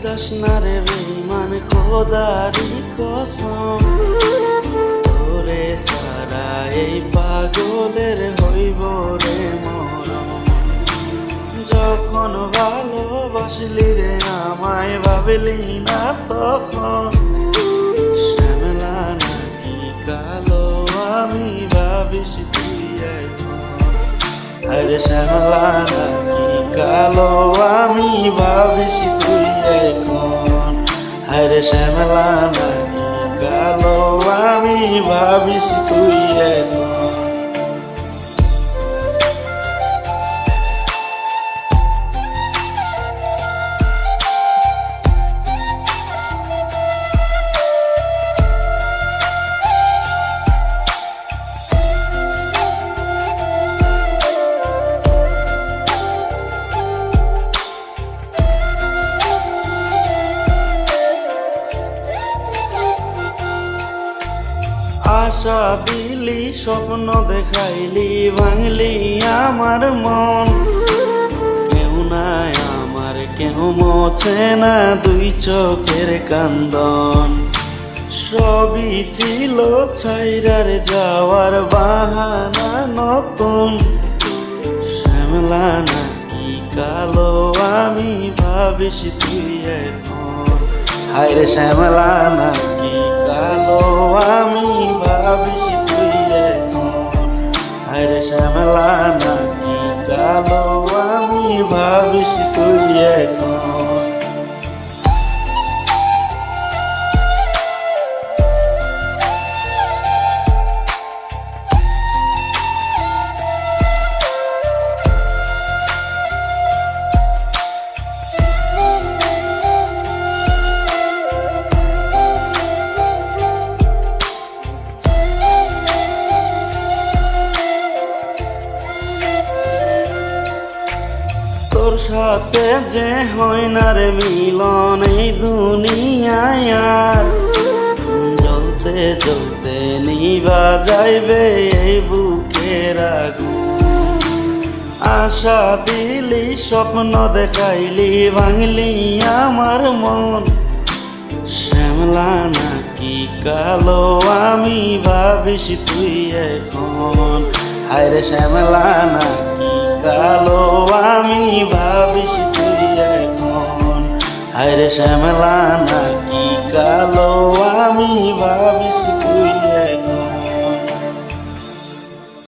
যাস না রে বেঈমান খোদারি কসম, তোরে সারা এই পাগলের হইব রে মরম। যখন ভালোবাসলি রে আমায় ভাবলি না তখন, শ্যামলা নাকি কালো আমি ভাবিস তুই এখন। আরে শ্যামলা নাকি কালো আমি ভাবিস তুই এখন। আরে শ্যামলা নাকি কালো আমি ভাবিস তুই এখন। আশা দিলি স্বপ্ন দেখাইলি ভাঙলি আমার মন, কেউ নাই আমার কেউ মোছে না দুই চোখের কান্দন। সবই ছিল ছাইরার যাওয়ার বাহানা নতুন, শ্যামলা নাকি কালো আমি ভাবিস তুই এখন। হায়রে শ্যামলা নাকি কালো আমি ভাবিস তুই এখন। হায়রে শ্যামলা নাকি কালো আমি ভাবিস তুই এখন। তোর সাথে যে হয় না রে মিলন এই দুনিয়ায় আর, জ্বলতে জ্বলতে নিভা যাইবে এই বুকের আগুন। আশা দিলি স্বপ্ন দেখাইলি ভাঙলি আমার মন, শ্যামলা নাকি কালো আমি ভাবিস তুই এখন। হায়রে শ্যামলা নাকি কালো আমি ভাবিস তুই এখন। হায়রে শ্যামলা নাকি কালো আমি ভাবিস